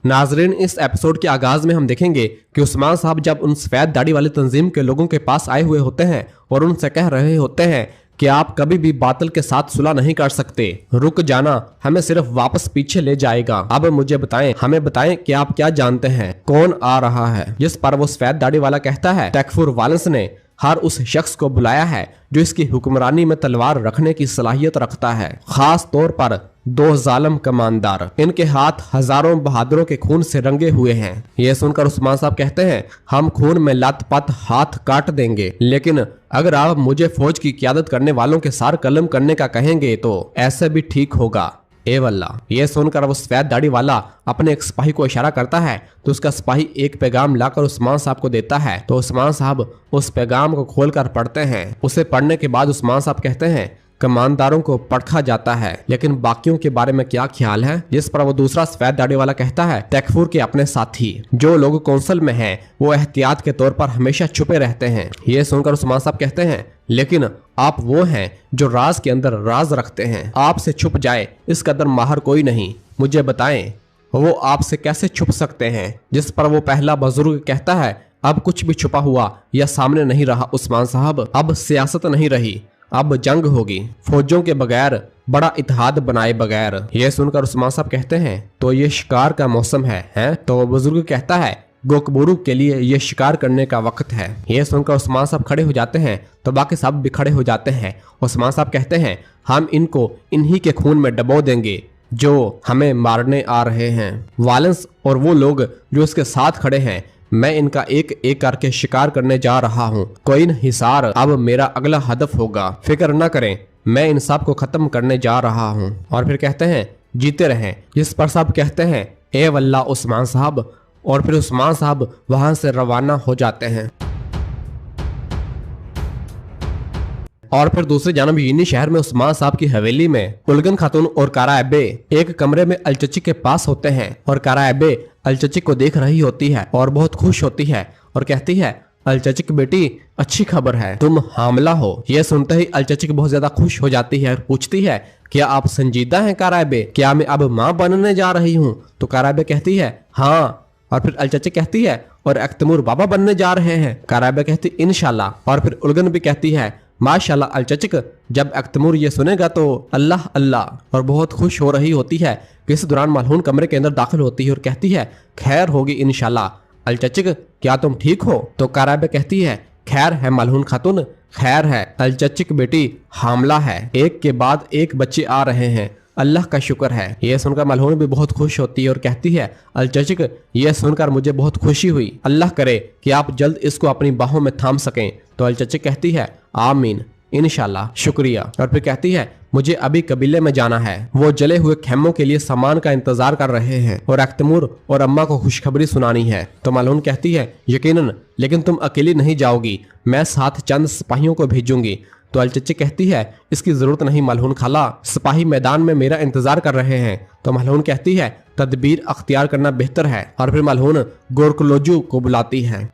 नाजरीन, इस एपिसोड के आगाज में हम देखेंगे कि उस्मान साहब जब उन सफेद दाढ़ी वाली तंजीम के लोगों के पास आए हुए होते हैं और उनसे कह रहे होते हैं कि आप कभी भी बातिल के साथ सुलह नहीं कर सकते, रुक जाना हमें सिर्फ वापस पीछे ले जाएगा। अब मुझे बताएं, हमें बताएं कि आप क्या जानते हैं, कौन आ रहा है। जिस पर वो सफेद दाढ़ी वाला कहता है टेकफुर वालेंस ने हर उस शख्स को बुलाया है जो इसकी हुक्मरानी में तलवार रखने की सलाहियत रखता है, खास तौर पर 2 जालिम कमांडर। इनके हाथ हजारों बहादुरों के खून से रंगे हुए हैं। ये सुनकर उस्मान साहब कहते हैं हम खून में लथपथ हाथ काट देंगे, लेकिन अगर आप मुझे फौज की क़यादत करने वालों के सार कलम करने का कहेंगे तो ऐसे भी ठीक होगा। ए वल्ला। ये सुनकर वो सफेद दाढ़ी वाला अपने एक सिपाही को इशारा करता है तो उसका सिपाही एक पैगाम लाकर उस्मान साहब को देता है। तो उस्मान साहब उस पैगाम को खोलकर पढ़ते हैं। उसे पढ़ने के बाद उस्मान साहब कहते हैं कमांडरों को परखा जाता है, लेकिन बाकियों के बारे में क्या ख्याल है। जिस पर वो दूसरा सफेद दाढ़ी वाला कहता है टेकफुर के अपने साथी जो लोग कौंसल में हैं वो एहतियात के तौर पर हमेशा छुपे रहते हैं। ये सुनकर उस्मान साहब कहते हैं लेकिन आप वो हैं जो राज के अंदर राज रखते हैं, आपसे छुप जाए इस कदर माहिर कोई नहीं, मुझे बताएं वो आपसे कैसे छुप सकते हैं। जिस पर वो पहला बुजुर्ग कहता है अब कुछ भी छुपा हुआ या सामने नहीं रहा उस्मान साहब, अब सियासत नहीं रही, अब जंग होगी फौजों के बगैर, बड़ा इत्तेहाद बनाए बगैर। ये सुनकर उस्मान साहब कहते हैं तो ये शिकार का मौसम है? तो बुजुर्ग कहता है गोकबुरु के लिए ये शिकार करने का वक्त है। ये सुनकर उस्मान साहब खड़े हो जाते हैं तो बाकी सब भी खड़े हो जाते हैं। उस्मान साहब कहते हैं हम इनको इन्हीं के खून में डबो देंगे जो हमें मारने आ रहे हैं। वालेंस और वो लोग जो इसके साथ खड़े हैं, मैं इनका एक एक करके शिकार करने जा रहा हूँ। कोइन हिसार अब मेरा अगला हदफ होगा, फिक्र न करें, मैं इन सब को खत्म करने जा रहा हूँ। और फिर कहते हैं जीते रहें। जिस पर सब कहते हैं ए वल्ला उस्मान साहब, और फिर उस्मान साहब वहां से रवाना हो जाते हैं। और फिर दूसरी जानब यीनी शहर में उस्मान साहब की हवेली में उलगन खातून और कारा एबे एक कमरे में अलचची के पास होते हैं और कारा एबे अलचची को देख रही होती है और बहुत खुश होती है और कहती है अलचचिक बेटी अच्छी खबर है, तुम हामला हो। यह सुनते ही अलचचिक बहुत ज्यादा खुश हो जाती है और पूछती है क्या आप संजीदा हैं कारायबे, क्या मैं अब माँ बनने जा रही हूँ। तो कारायबे कहती है हाँ। और फिर अलचचिक कहती है और अख्तमूर बाबा बनने जा रहे हैं। कारायबे कहती इंशाल्लाह। और फिर उलगन भी कहती है माशाल्लाह अलचचिक। जब अख्तमूर ये सुनेगा तो अल्लाह अल्लाह और बहुत खुश हो रही होती है। इस दौरान मलहून कमरे के अंदर दाखिल होती है और कहती है खैर होगी इंशाल्लाह। अलचचिक क्या तुम ठीक हो। तो कारायबे कहती है खैर है मलहून खातून, खैर है। अलचचिक बेटी हामला है, एक के बाद एक बच्चे आ रहे हैं, अल्लाह का शुक्र है। यह सुनकर मलहून भी बहुत खुश होती है और कहती है अलचचिक यह सुनकर मुझे बहुत खुशी हुई, अल्लाह करे कि आप जल्द इसको अपनी बाहों में थाम सकें। तो अलचचिक कहती है आमीन इंशाल्लाह शुक्रिया। और फिर कहती है मुझे अभी कबीले में जाना है, वो जले हुए खेमों के लिए सामान का इंतजार कर रहे हैं और अख्तमूर और अम्मा को खुशखबरी सुनानी है। तो मलहून कहती है यकीनन, लेकिन तुम अकेली नहीं जाओगी, मैं साथ चंद सिपाहियों को भेजूंगी। तो अलचचिक कहती है इसकी जरूरत नहीं मलहून खाला, सिपाही मैदान में मेरा इंतजार कर रहे हैं। तो मलहून कहती है तदबीर अख्तियार करना बेहतर है। और फिर मलहून गोरकलोजू को बुलाती है।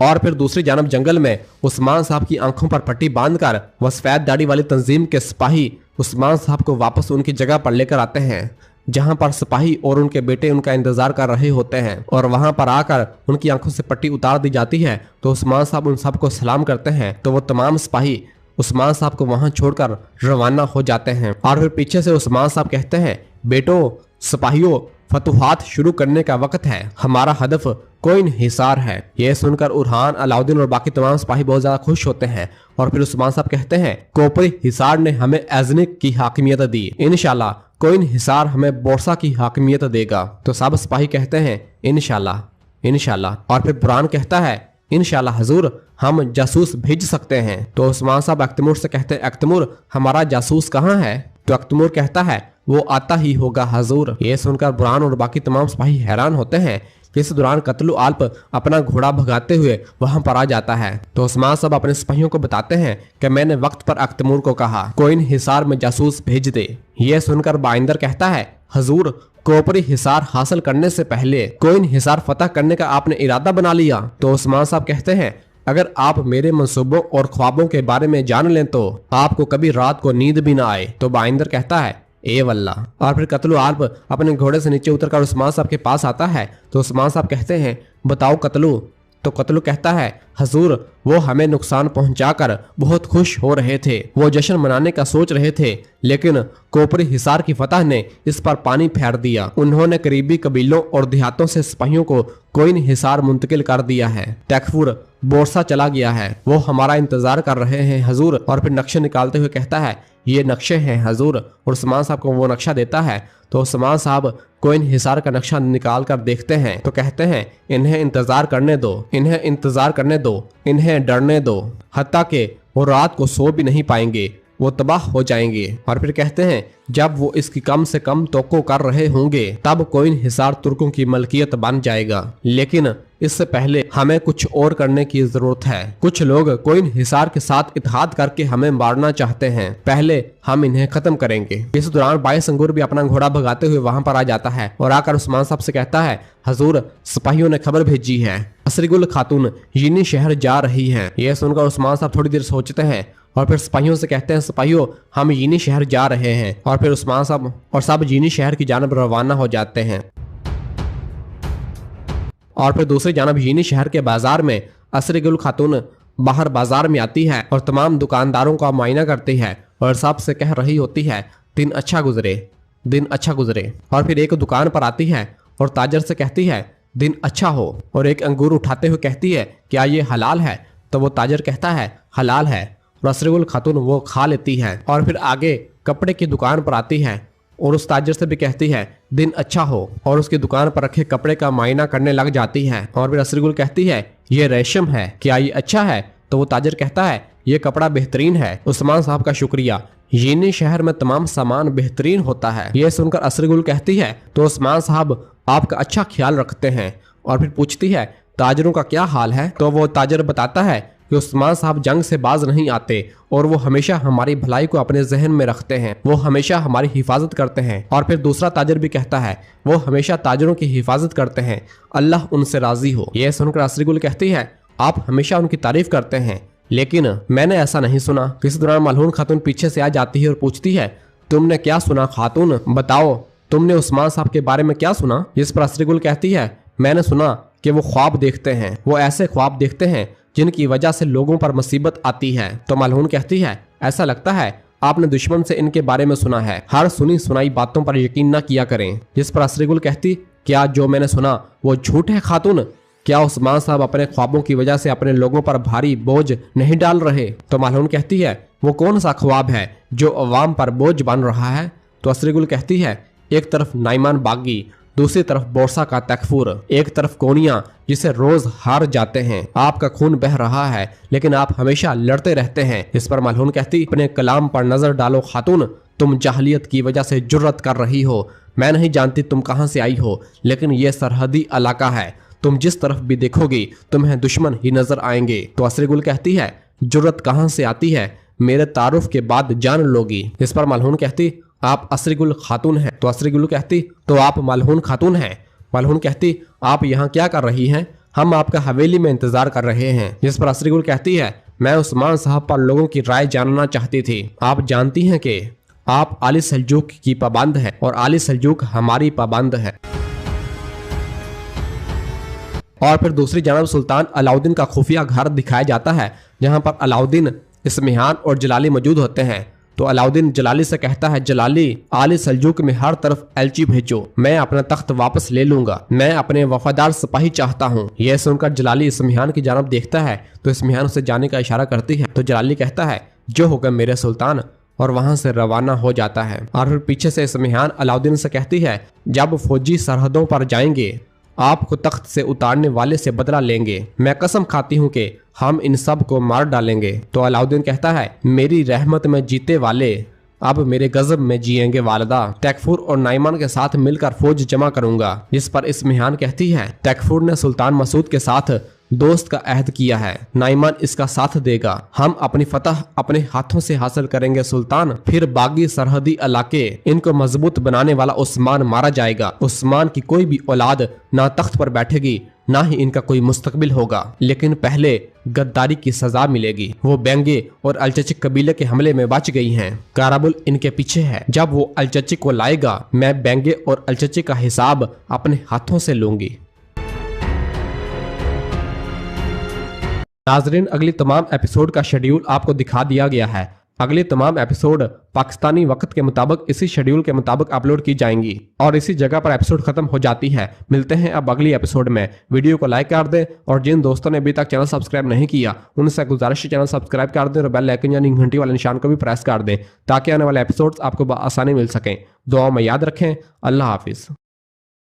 और फिर दूसरी जानब जंगल में उस्मान साहब की आंखों पर पट्टी बांधकर वह सफेद दाढ़ी वाली तंजीम के सिपाही उस्मान साहब को वापस उनकी जगह पर लेकर आते हैं जहां पर सिपाही और उनके बेटे उनका इंतजार कर रहे होते हैं। और वहां पर आकर उनकी आंखों से पट्टी उतार दी जाती है। तो उस्मान साहब उन सबको सलाम करते हैं। तो वो तमाम सिपाही उस्मान साहब को वहां छोड़कर रवाना हो जाते हैं। और फिर पीछे से उस्मान साहब कहते हैं बेटो सिपाहियों फतुहात शुरू करने का वक्त है, हमारा हदफ कोइन हिसार है। यह सुनकर उरहान अलाउद्दीन और बाकी तमाम सिपाही बहुत ज्यादा खुश होते हैं। और फिर उस्मान साहब कहते हैं कोपरी हिसार ने हमें एजनिक की हाकिमियत दी, इंशाल्लाह कोइन हिसार हमें बोरसा की हाकिमियत देगा। तो सब सिपाही कहते हैं इंशाल्लाह इंशाल्लाह। और फिर बुरहान कहता है इंशाल्लाह हजूर हम जासूस भेज सकते हैं। तो उस्मान साहब अख्तमूर से कहते हैं अख्तमूर हमारा जासूस कहाँ है। तो अख्तमूर कहता है वो आता ही होगा हजूर। ये सुनकर बुरहान और बाकी तमाम सिपाही हैरान होते हैं। इस दौरान कत्लो आल्प अपना घोड़ा भगाते हुए वहां पर आ जाता है। तो उस्मान साहब अपने सिपाहियों को बताते हैं कि मैंने वक्त पर अख्तमूर को कहा कोइन हिसार में जासूस भेज दे। यह सुनकर बाइंदर कहता है हजूर कोपरी हिसार हासिल करने से पहले कोइन हिसार फतह करने का आपने इरादा बना लिया। तो उस्मान साहब कहते हैं अगर आप मेरे मंसूबों और ख्वाबों के बारे में जान लें तो आपको कभी रात को नींद भी ना आए। तो बाइंदर कहता है ए वल्ला। और फिर कतलु आल्प अपने घोड़े से नीचे उतरकर उस्मान साहब के पास आता है तो उस्मान साहब कहते हैं, बताओ कतलु। तो कतलु कहता है, हजूर वो हमें नुकसान पहुंचाकर बहुत खुश हो रहे थे, वो जश्न मनाने का सोच रहे थे, लेकिन कोपरी हिसार की फतह ने इस पर पानी फेर दिया। उन्होंने करीबी कबीलों और देहातों से सिपाहियों को कोइन हिसार मुंतकिल कर दिया है। तैकफुर बोरसा चला गया है, वो हमारा इंतजार कर रहे हैं हजूर। और फिर नक्शे निकालते हुए कहता है, ये नक्शे हैं हजूर। और उस्मान साहब को वो नक्शा देता है तो उस्मान साहब कोइन हिसार का नक्शा निकाल कर देखते हैं तो कहते हैं, इन्हें इंतजार करने दो, इन्हें इंतजार करने दो, इन्हें डरने दो, हत्ता के वो रात को सो भी नहीं पाएंगे, वो तबाह हो जाएंगे। और फिर कहते हैं, जब वो इसकी कम से कम तोक्को कर रहे होंगे तब कोइन हिसार तुर्कों की मलकियत बन जाएगा। लेकिन इससे पहले हमें कुछ और करने की जरूरत है। कुछ लोग कोइन हिसार के साथ इत्तेहाद करके हमें मारना चाहते हैं, पहले हम इन्हें खत्म करेंगे। इस दौरान बाईस अंगूर भी अपना घोड़ा भगाते हुए वहां पर आ जाता है और आकर उस्मान साहब से कहता है, हजूर सिपाहियों ने खबर भेजी है, असरीगुल खातून यीनी शहर जा रही है। यह सुनकर उस्मान साहब थोड़ी देर सोचते हैं और फिर सिपाहियों से कहते हैं, सिपाहियों हम यीनी शहर जा रहे हैं। और फिर उस्मान साहब और सब यीनी शहर की जानब रवाना हो जाते हैं। और फिर दूसरी जानब यीनी शहर के बाजार में असरीगुल खातून बाहर बाजार में आती है और तमाम दुकानदारों का मुआयना करती है और सबसे कह रही होती है, दिन अच्छा गुजरे, दिन अच्छा गुजरे। और फिर एक दुकान पर आती है और ताजर से कहती है, दिन अच्छा हो। और एक अंगूर उठाते हुए कहती है, क्या ये हलाल है? तो वो ताजर कहता है, हलाल है। और असरीगुल खातून वो खा लेती है। और फिर आगे कपड़े की दुकान पर आती है और उस ताजर से भी कहती है, दिन अच्छा हो। और उसकी दुकान पर रखे कपड़े का मायना करने लग जाती है। और फिर असरीगुल कहती है, ये रेशम है, क्या ये अच्छा है? तो वो ताजर कहता है, ये कपड़ा बेहतरीन है। उस्मान साहब का शुक्रिया, यीनी शहर में तमाम सामान बेहतरीन होता है। यह सुनकर असरीगुल कहती है, तो उस्मान साहब आपका अच्छा ख्याल रखते हैं। और फिर पूछती है, ताजरों का क्या हाल है? तो वो ताजर बताता है कि उस्मान साहब जंग से बाज नहीं आते और वो हमेशा हमारी भलाई को अपने जहन में रखते हैं, वो हमेशा हमारी हिफाजत करते हैं। और फिर दूसरा ताजर भी कहता है, वो हमेशा ताजरों की हिफाजत करते हैं, अल्लाह उनसे राजी हो। यह सुनकर असरीगुल कहती है, आप हमेशा उनकी तारीफ करते हैं, लेकिन मैंने ऐसा नहीं सुना। इस दौरान मलहून खातून पीछे से आ जाती है और पूछती है, तुमने क्या सुना खातून? बताओ तुमने उस्मान साहब के बारे में क्या सुना? जिस पर असरीगुल कहती है, मैंने सुना कि वो ख्वाब देखते हैं, वो ऐसे ख्वाब देखते हैं जिनकी वजह से लोगों पर मुसीबत आती है। तो मलहून कहती है, ऐसा लगता है आपने दुश्मन से इनके बारे में सुना है, हर सुनी सुनाई बातों पर यकीन न किया करें। जिस पर असरीगुल कहती, क्या जो मैंने सुना वो झूठ है खातून? क्या उस्मान साहब अपने ख्वाबों की वजह से अपने लोगों पर भारी बोझ नहीं डाल रहे? तो मलहून कहती है, वो कौन सा ख्वाब है जो अवाम पर बोझ बन रहा है? तो असरीगुल कहती है, एक तरफ नाइमान बागी, दूसरी तरफ बोरसा का तकफूर, एक तरफ कोनिया जिसे रोज हार जाते हैं। आपका खून बह रहा है लेकिन आप हमेशा लड़ते रहते हैं। इस पर मलहून कहती, अपने कलाम पर नजर डालो खातून, तुम जाहलियत की वजह से जुर्रत कर रही हो। मैं नहीं जानती तुम कहां से आई हो, लेकिन यह सरहदी इलाका है, तुम जिस तरफ भी देखोगी तुम्हें दुश्मन ही नजर आएंगे। तो असरीगुल कहती है, जुर्रत कहां से आती है, मेरे तारुफ के बाद जान लोगी। इस पर मलहून कहती, आप असरीगुल खातून हैं। तो असरीगुल कहती, तो आप मलहून खातून हैं। मलहून कहती, आप यहाँ क्या कर रही हैं? हम आपका हवेली में इंतजार कर रहे हैं। जिस पर असरीगुल कहती है, मैं उस्मान साहब पर लोगों की राय जानना चाहती थी। आप जानती हैं कि आप आली सल्जूक की पाबंद है और आली सल्जूक हमारी पाबंद है। और फिर दूसरी जानब सुल्तान अलाउद्दीन का खुफिया घर दिखाया जाता है, जहाँ पर अलाउद्दीन, इस्मिहान और जलाली मौजूद होते हैं। तो अलाउद्दीन जलाली से कहता है, जलाली आली सल्जूक में हर तरफ एलची भेजो, मैं अपना तख्त वापस ले लूंगा, मैं अपने वफादार सिपाही चाहता हूँ। यह सुनकर जलाली इस्मिहान की जानब देखता है तो इस्मिहान उसे जाने का इशारा करती है। तो जलाली कहता है, जो हुक्म मेरे सुल्तान, और वहां से रवाना हो जाता है। और फिर पीछे से इस्मिहान अलाउद्दीन से कहती है, जब फौजी सरहदों पर जाएंगे आपको तख्त से उतारने वाले से बदला लेंगे, मैं कसम खाती हूँ कि हम इन सब को मार डालेंगे। तो अलाउद्दीन कहता है, मेरी रहमत में जीते वाले अब मेरे गजब में जिएंगे वालदा, तैकफुर और नाइमान के साथ मिलकर फौज जमा करूंगा। जिस पर इस्मिहान कहती है, तैकफुर ने सुल्तान मसूद के साथ दोस्त का अहद किया है, नाइमान इसका साथ देगा, हम अपनी फतह अपने हाथों से हासिल करेंगे सुल्तान। फिर बागी सरहदी इलाके इनको मजबूत बनाने वाला उस्मान मारा जाएगा। उस्मान की कोई भी औलाद ना तख्त पर बैठेगी ना ही इनका कोई मुस्तकबिल होगा। लेकिन पहले गद्दारी की सजा मिलेगी। वो बेंगे और अलचचिक कबीले के हमले में बच गई हैं। काराबुल इनके पीछे है। जब वो अलचचिक को लाएगा, मैं बेंगे और अलचचिक का हिसाब अपने हाथों से लूंगी। नाजरीन, अगली तमाम एपिसोड का शेड्यूल आपको दिखा दिया गया है। अगली तमाम एपिसोड पाकिस्तानी वक्त के मुताबिक इसी शेड्यूल के मुताबिक अपलोड की जाएंगी और इसी जगह पर एपिसोड खत्म हो जाती है। मिलते हैं अब अगली एपिसोड में। वीडियो को लाइक कर दें और जिन दोस्तों ने अभी तक चैनल सब्सक्राइब नहीं किया उनसे गुजारिश है चैनल सब्सक्राइब कर दें और बेल आइकन यानी घंटी वाले निशान को भी प्रेस कर दें ताकि आने वाले एपिसोड्स आपको आसानी मिल सकें। दुआओं में याद रखें। अल्लाह हाफिज।